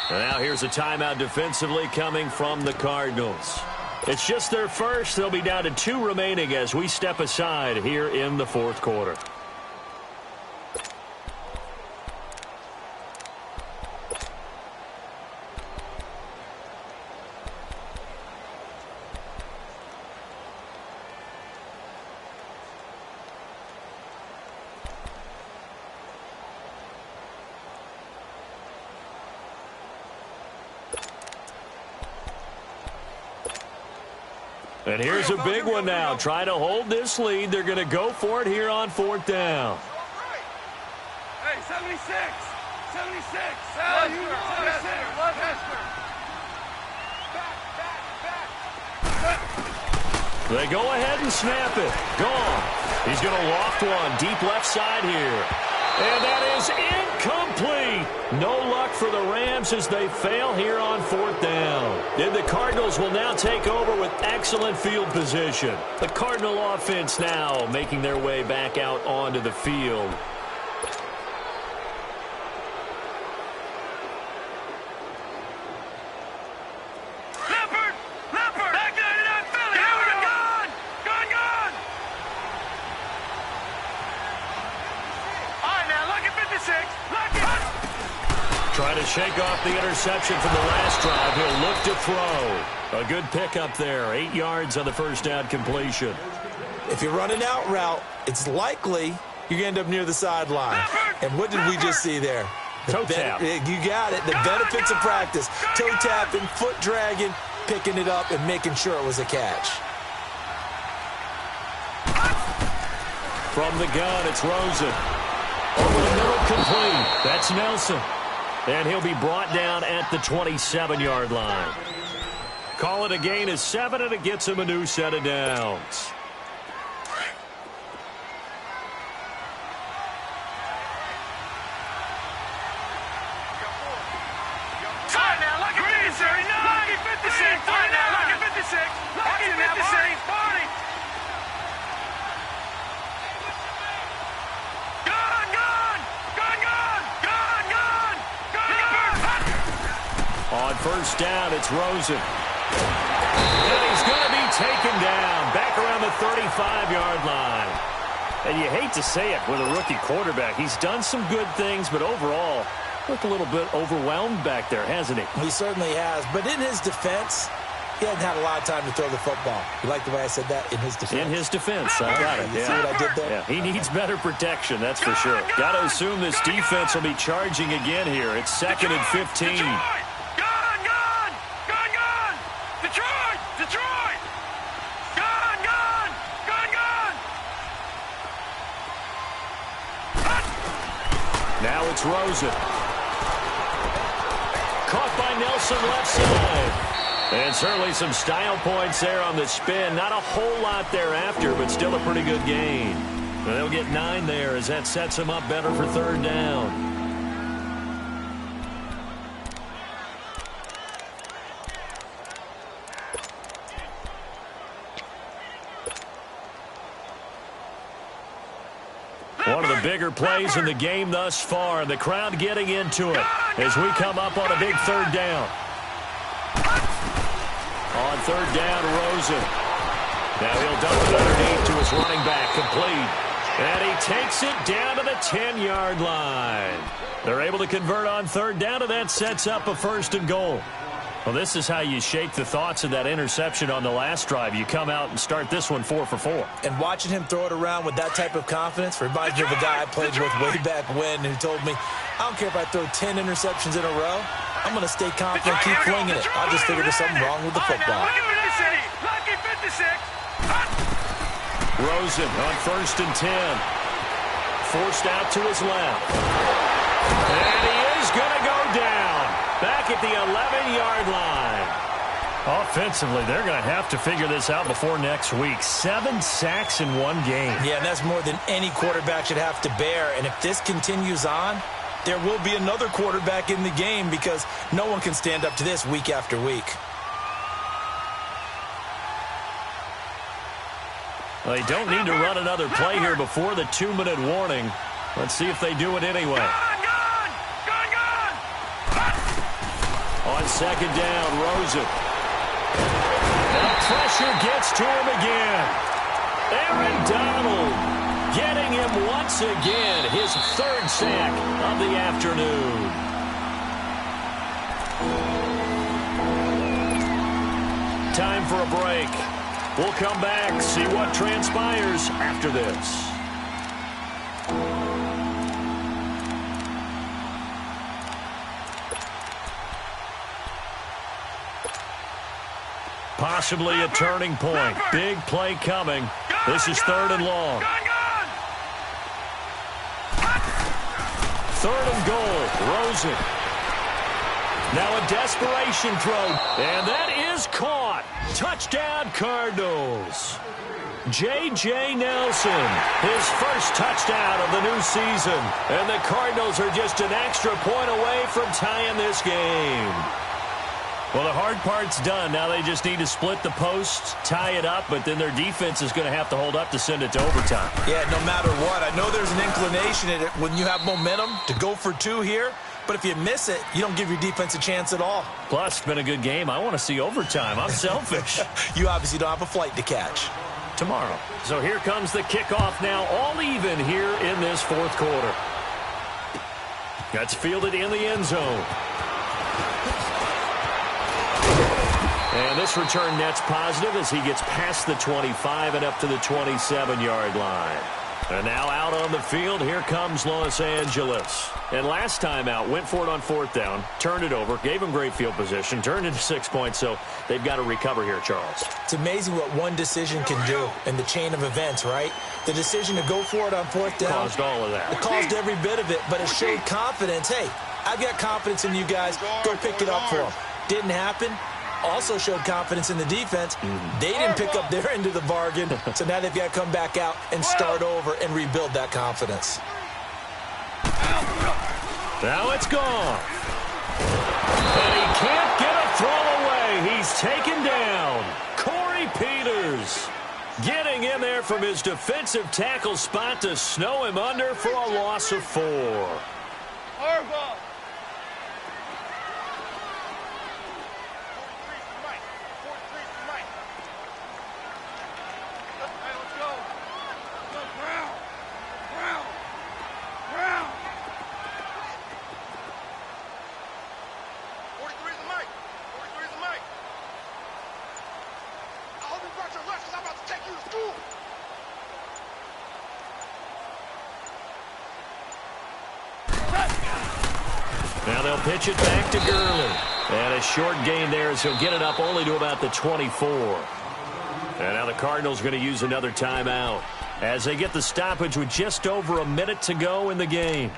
And now here's a timeout defensively coming from the Cardinals. It's just their first. They'll be down to 2 remaining as we step aside here in the fourth quarter. And here's a big one now. Trying to hold this lead. They're going to go for it here on 4th down. Hey, 76. 76. They go ahead and snap it. Gone. He's going to loft one deep left side here. And that is incomplete. No luck for the Rams as they fail here on 4th down. And the Cardinals will now take over with excellent field position. The Cardinal offense now making their way back out onto the field. Trying to shake off the interception from the last drive. He'll look to throw. A good pickup there. 8 yards on the first down completion. If you're running out route, it's likely you're going to end up near the sideline. And what did we just see there? Toe tap. You got it. The benefits of practice. Toe tapping, foot dragging, picking it up, and making sure it was a catch. From the gun, it's Rosen. Over the middle, complete. That's Nelson. And he'll be brought down at the 27-yard line. Call it a gain of 7, and it gets him a new set of downs. On first down, it's Rosen. And he's going to be taken down back around the 35-yard line. And you hate to say it with a rookie quarterback. He's done some good things, but overall, looked a little bit overwhelmed back there, hasn't he? He certainly has. But in his defense, he hasn't had a lot of time to throw the football. You like the way I said that? In his defense. In his defense. I got it. You see what I did there? Yeah, he needs better protection, that's for sure. Got to assume this defense will be charging again here. It's 2nd and 15. Detroit! Gone! Now it's Rosen. Caught by Nelson left side. And certainly some style points there on the spin. Not a whole lot thereafter, but still a pretty good gain. And they'll get 9 there as that sets them up better for 3rd down. One of the bigger plays in the game thus far, and the crowd getting into it as we come up on a big 3rd down. On 3rd down, Rosen. Now he'll dump it underneath to his running back, complete. And he takes it down to the 10-yard line. They're able to convert on 3rd down, and that sets up a 1st and goal. Well, this is how you shake the thoughts of that interception on the last drive. You come out and start this one 4 for 4. And watching him throw it around with that type of confidence reminds me of a guy I played with way back when who told me, I don't care if I throw 10 interceptions in a row. I'm going to stay confident, keep flinging it. I just figured there's something wrong with the football. Lucky 56. Rosen on 1st and 10. Forced out to his left. And he is going to go down. Back at the 11-yard line. Offensively, they're going to have to figure this out before next week. 7 sacks in one game. Yeah, and that's more than any quarterback should have to bear. And if this continues on, there will be another quarterback in the game because no one can stand up to this week after week. Well, they don't need to run another play here before the 2-minute warning. Let's see if they do it anyway. On 2nd down, Rosen. The pressure gets to him again. Aaron Donald getting him once again, his 3rd sack of the afternoon. Time for a break. We'll come back, see what transpires after this. Possibly a turning point. Big play coming. This is 3rd and long. 3rd and goal. Rosen. Now a desperation throw. And that is caught. Touchdown, Cardinals. J.J. Nelson, his 1st touchdown of the new season. And the Cardinals are just an extra point away from tying this game. Well, the hard part's done. Now they just need to split the posts, tie it up, but then their defense is going to have to hold up to send it to overtime. Yeah, no matter what. I know there's an inclination in it when you have momentum to go for 2 here, but if you miss it, you don't give your defense a chance at all. Plus, it's been a good game. I want to see overtime. I'm selfish. You obviously don't have a flight to catch. Tomorrow. So here comes the kickoff now, all even here in this 4th quarter. That's fielded in the end zone. And this return net's positive as he gets past the 25 and up to the 27-yard line. And now out on the field, here comes Los Angeles. And last time out, went for it on 4th down, turned it over, gave him great field position, turned into 6 points, so they've got to recover here, Charles. It's amazing what one decision can do in the chain of events, right? The decision to go for it on 4th down. Caused all of that. It caused every bit of it, but it showed confidence. Hey, I've got confidence in you guys. Go pick it up for them. Didn't happen. Also showed confidence in the defense. They didn't pick up their end of the bargain, so now they've got to come back out and start over and rebuild that confidence. Now it's gone. And he can't get a throw away. He's taken down. Corey Peters getting in there from his defensive tackle spot to snow him under for a loss of 4. Now they'll pitch it back to Gurley. And a short gain there as he'll get it up only to about the 24. And now the Cardinals going to use another timeout as they get the stoppage with just over a minute to go in the game.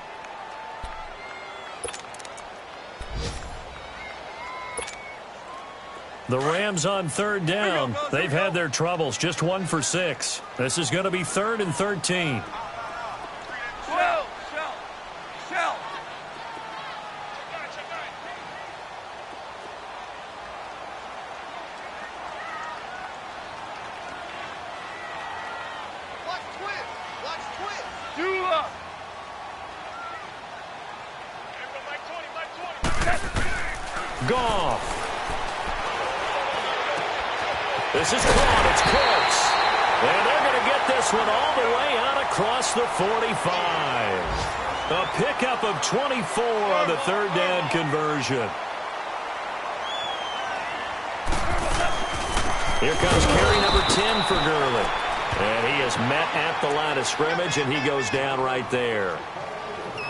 The Rams on third down. They've had their troubles, just 1 for 6. This is going to be 3rd and 13. Goff. This is caught. It's close. And they're going to get this one all the way out across the 45. A pickup of 24 on the third down conversion. Here comes carry number 10 for Gurley. And he is met at the line of scrimmage, and he goes down right there.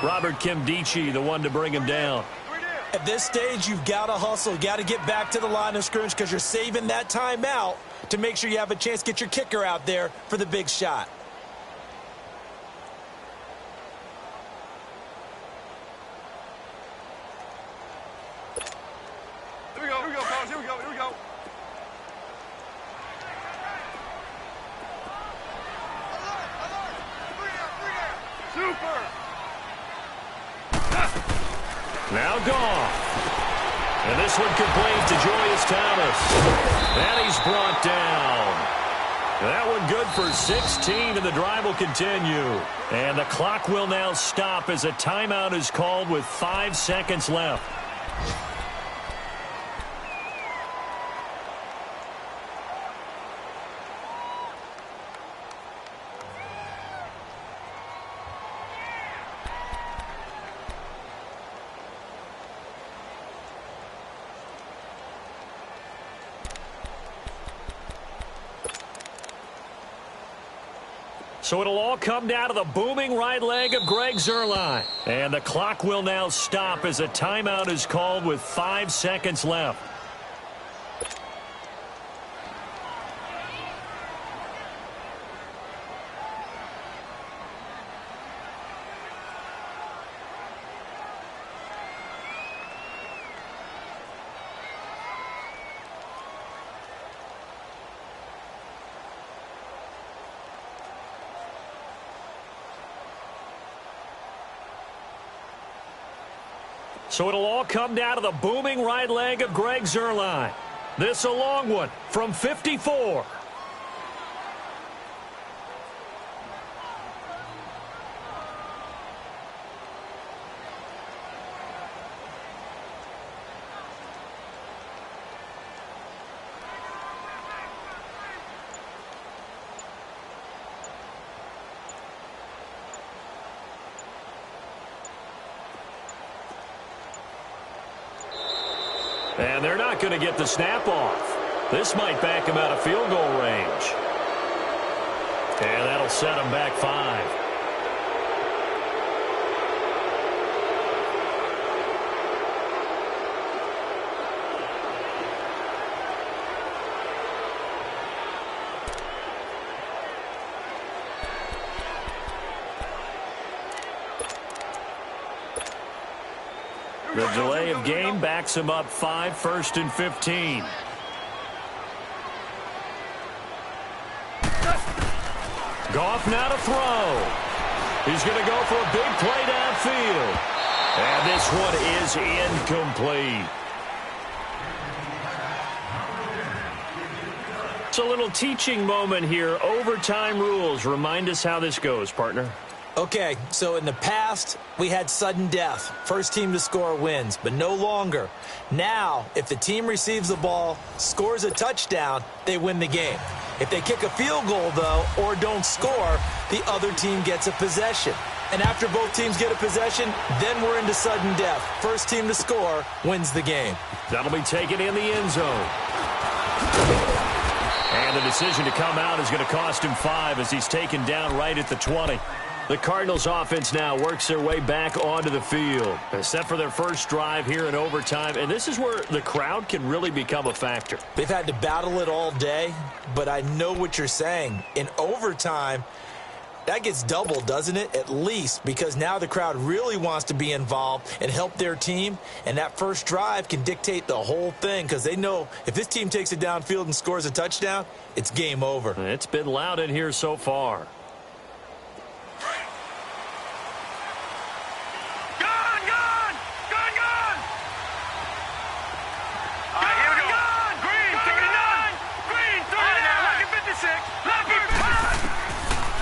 Robert Kimdichie, the one to bring him down. At this stage, you've got to hustle. You've got to get back to the line of scrimmage because you're saving that timeout to make sure you have a chance to get your kicker out there for the big shot. Here we go, fellas. Here we go. Super! Now Goff. And this one complete to Julius Thomas. And he's brought down. That one good for 16, and the drive will continue. And the clock will now stop as a timeout is called with 5 seconds left. So it'll all come down to the booming right leg of Greg Zuerlein. And the clock will now stop as a timeout is called with 5 seconds left. So it'll all come down to the booming right leg of Greg Zuerlein. This a long one from 54. And they're not going to get the snap off. This might back him out of field goal range. And that'll set him back 5. The delay of game backs him up 5, 1st and 15. Goff now to throw. He's going to go for a big play downfield. And this one is incomplete. It's a little teaching moment here. Overtime rules. Remind us how this goes, partner. Okay, so in the past, we had sudden death. First team to score wins, but no longer. Now, if the team receives the ball, scores a touchdown, they win the game. If they kick a field goal, though, or don't score, the other team gets a possession. And after both teams get a possession, then we're into sudden death. First team to score wins the game. That'll be taken in the end zone. And the decision to come out is going to cost him 5 as he's taken down right at the 20. The Cardinals offense now works their way back onto the field. They're set for their first drive here in overtime, and this is where the crowd can really become a factor. They've had to battle it all day, but I know what you're saying. In overtime, that gets doubled, doesn't it? At least, because now the crowd really wants to be involved and help their team, and that first drive can dictate the whole thing because they know if this team takes it downfield and scores a touchdown, it's game over. It's been loud in here so far.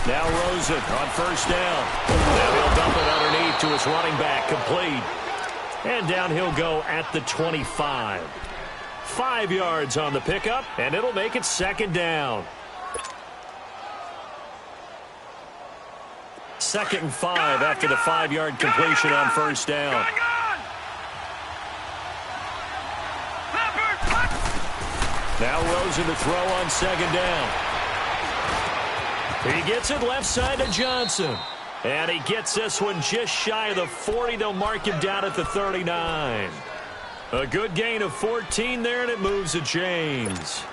Now Rosen on first down. Now he'll dump it underneath to his running back, complete. And down he'll go at the 25. 5 yards on the pickup, and it'll make it second down. 2nd and 5 after the 5-yard completion on first down. Now Rosen to throw on second down. He gets it left side to Johnson. And he gets this one just shy of the 40. They'll mark him down at the 39. A good gain of 14 there, and it moves to James.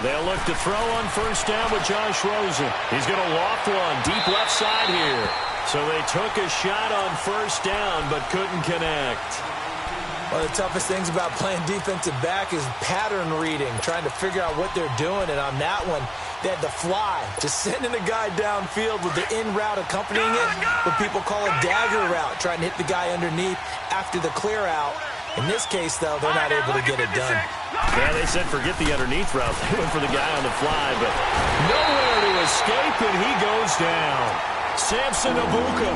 They'll look to throw on first down with Josh Rosen. He's going to loft one deep left side here. So they took a shot on first down but couldn't connect. One of the toughest things about playing defensive back is pattern reading, trying to figure out what they're doing. And on that one, they had the fly, just sending the guy downfield with the in route accompanying it, what people call a dagger route, trying to hit the guy underneath after the clear out. In this case, though, they're not able to get it done. Yeah, they said forget the underneath route. They went for the guy on the fly, but nowhere to escape, and he goes down. Samson Abuka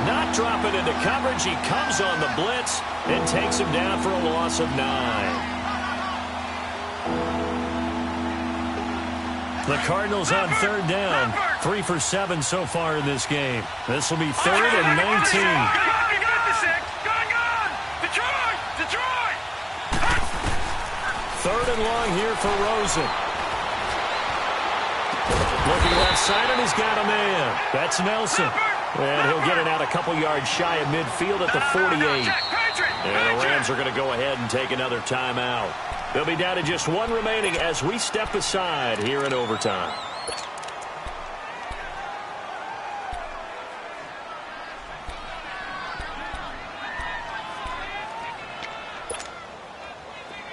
not dropping into coverage. He comes on the blitz and takes him down for a loss of 9. The Cardinals on third down. 3 for 7 so far in this game. This will be 3rd and 19. Third and long here for Rosen. Looking left side, and he's got a man. That's Nelson. And he'll get it out a couple yards shy of midfield at the 48. And the Rams are going to go ahead and take another timeout. They'll be down to just 1 remaining as we step aside here in overtime.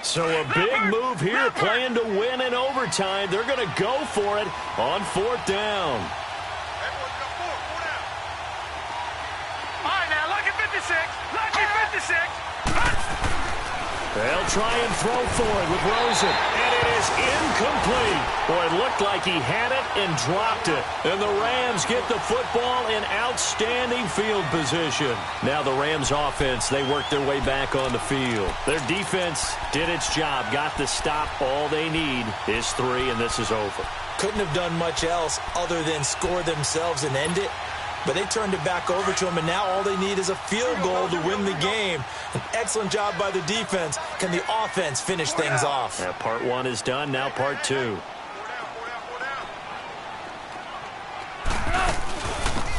So a big move here, playing to win in overtime. They're going to go for it on 4th down. All right, now, lucky 56. Lucky 56. They'll try and throw for it with Rosen. And it is incomplete. Boy, it looked like he had it and dropped it. And the Rams get the football in outstanding field position. Now the Rams offense, they work their way back on the field. Their defense did its job, got the stop. All they need is 3, and this is over. Couldn't have done much else other than score themselves and end it. But they turned it back over to him, and now all they need is a field goal to win the game. An excellent job by the defense. Can the offense finish things off? Yeah, part 1 is done, now part 2.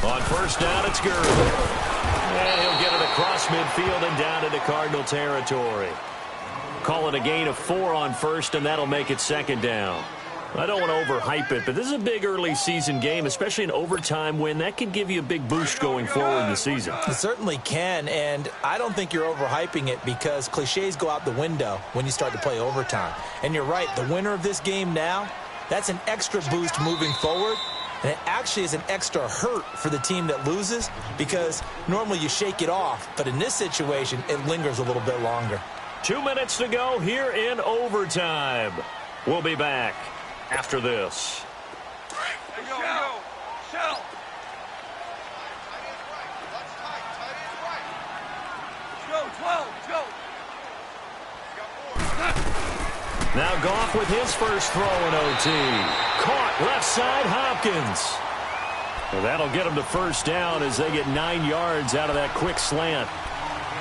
On first down, it's Gurley. And he'll get it across midfield and down into Cardinal territory. Call it a gain of 4 on first, and that'll make it second down. I don't want to overhype it, but this is a big early season game, especially an overtime win. That could give you a big boost going forward in the season. It certainly can, and I don't think you're overhyping it because cliches go out the window when you start to play overtime. And you're right, the winner of this game now, that's an extra boost moving forward, and it actually is an extra hurt for the team that loses because normally you shake it off, but in this situation, it lingers a little bit longer. 2 minutes to go here in overtime. We'll be back after this. 12. Let's go. Now Goff with his first throw in OT. Caught left side, Hopkins. Well, that'll get them to first down as they get 9 yards out of that quick slant.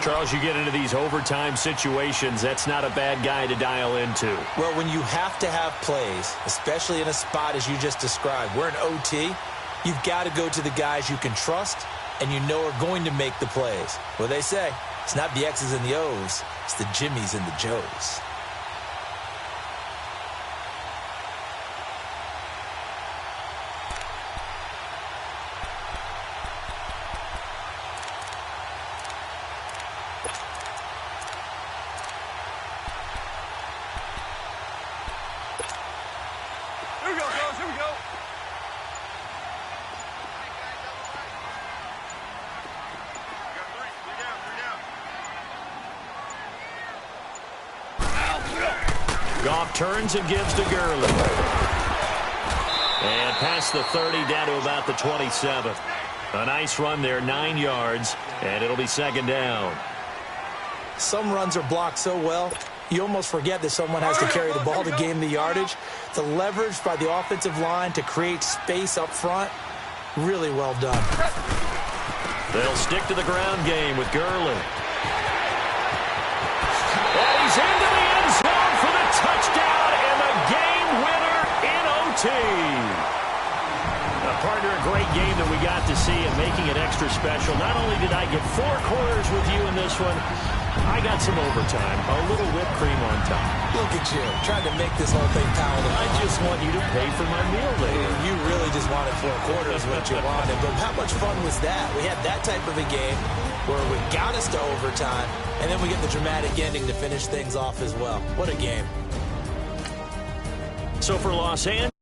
Charles, you get into these overtime situations, that's not a bad guy to dial into. Well, when you have to have plays, especially in a spot as you just described, we're in OT, you've got to go to the guys you can trust and you know are going to make the plays. Well, they say, it's not the X's and the O's, it's the Jimmies and the Joes. Here we go, fellas. Here we go. Goff turns and gives to Gurley. And past the 30 down to about the 27. A nice run there, 9 yards, and it'll be second down. Some runs are blocked so well, you almost forget that someone has to carry the ball to gain the yardage. The leverage by the offensive line to create space up front, really well done. They'll stick to the ground game with Gurley. And he's into the end zone for the touchdown and the game winner in OT. Partner, a great game that we got to see and making it extra special. Not only did I get 4 quarters with you in this one, I got some overtime, a little whipped cream on top. Look at you, trying to make this whole thing palatable. I just want you to pay for my meal later. You really just wanted 4 quarters what you wanted, but how much fun was that? We had that type of a game where we got us to overtime, and then we get the dramatic ending to finish things off as well. What a game. So for Los Angeles.